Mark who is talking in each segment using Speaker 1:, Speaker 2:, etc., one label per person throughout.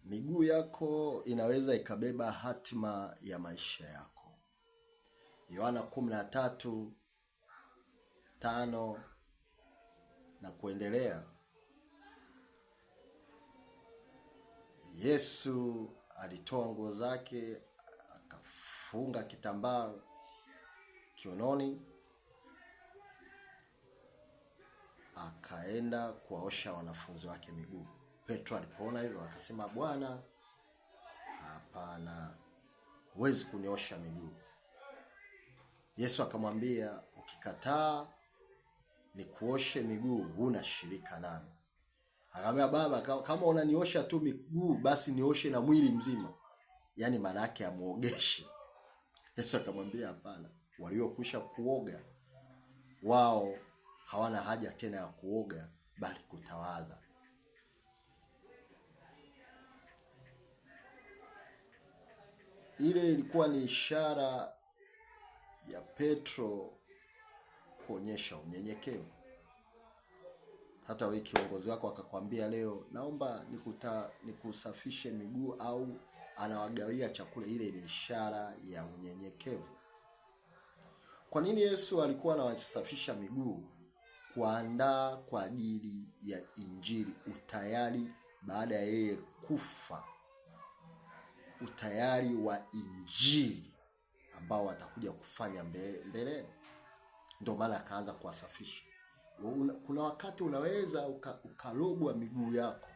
Speaker 1: Miguu yako inaweza ikabeba hatima ya maisha yako. Yohana 13:5 na kuendelea. Yesu alitoa nguo zake, akafunga kitambaa kiunoni, akaenda kuwaosha wanafunzi wake miguu. Petro alipoona hivyo akasema, Bwana, hapana, huwezi kuniosha miguu. Yesu akamwambia, ukikataa nikuoshe miguu, huna shirika nami. Akamwambia, Baba, kama unaniosha tu miguu, basi nioshe na mwili mzima. Yaani maana yake amuogeshe. Yesu akamwambia, hapana, waliokwisha kuoga wao hawana haja tena ya kuoga, bali kutawadha. Ile ilikuwa ni ishara ya Petro kuonyesha unyenyekevu. Hata wewe kiongozi wako akakwambia leo, naomba nikusafishe miguu, au anawagawia chakula, ile ni ishara ya unyenyekevu. Kwa nini Yesu alikuwa anawasafisha miguu? Kuandaa kwa ajili ya Injili, utayari baada ya yeye kufa, utayari wa Injili ambao watakuja kufanya mbeleni. Ndio maana akaanza kuwasafisha. Kuna wakati unaweza ukalogwa miguu yako,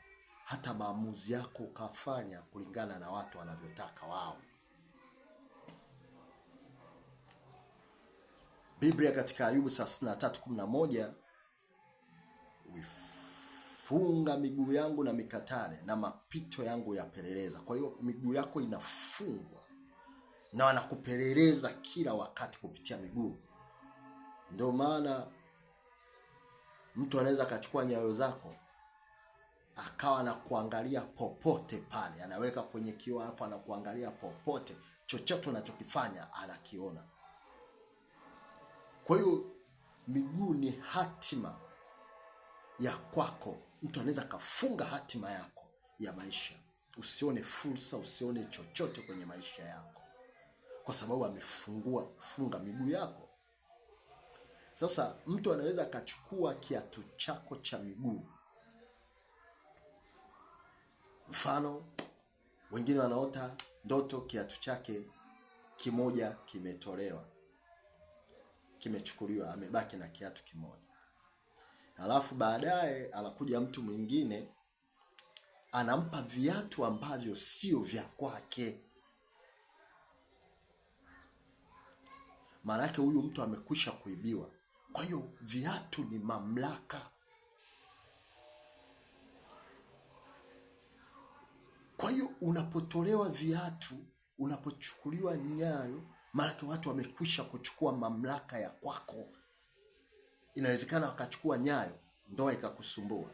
Speaker 1: hata maamuzi yako ukafanya kulingana na watu wanavyotaka wao. Biblia katika Ayubu 33:11, uifunga miguu yangu na mikatale, na mapito yangu yapeleleza. Kwa hiyo miguu yako inafungwa na wanakupeleleza kila wakati kupitia miguu. Ndio maana mtu anaweza akachukua nyayo zako akawa na kuangalia popote pale, anaweka kwenye kioo hapa na kuangalia popote, chochote unachokifanya anakiona. Kwa hiyo miguu ni hatima ya kwako. Mtu anaweza kafunga hatima yako ya maisha, usione fursa, usione chochote kwenye maisha yako, kwa sababu funga miguu yako. Sasa mtu anaweza akachukua kiatu chako cha miguu. Mfano, wengine wanaota ndoto kiatu chake kimoja kimetolewa, kimechukuliwa, amebaki na kiatu kimoja. Alafu baadaye anakuja mtu mwingine anampa viatu ambavyo sio vya kwake. Maana yake huyu mtu amekwisha kuibiwa. Kwa hiyo viatu ni mamlaka. Kwa hiyo unapotolewa viatu, unapochukuliwa nyayo, maana yake watu wamekwisha kuchukua mamlaka ya kwako. Inawezekana wakachukua nyayo, ndoa ikakusumbua,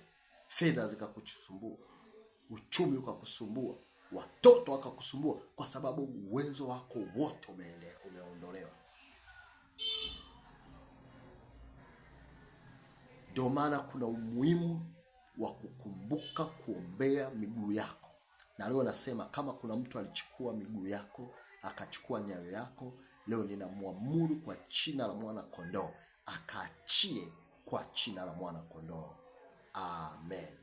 Speaker 1: fedha zikakusumbua, uchumi ukakusumbua, watoto wakakusumbua, kwa sababu uwezo wako wote umeondolewa. Ndio maana kuna umuhimu wa kukumbuka kuombea miguu yako. Na leo nasema, kama kuna mtu alichukua miguu yako, akachukua nyayo yako, leo ninamwamuru kwa jina la mwana kondoo, akaachie kwa jina la mwana kondoo. Amen.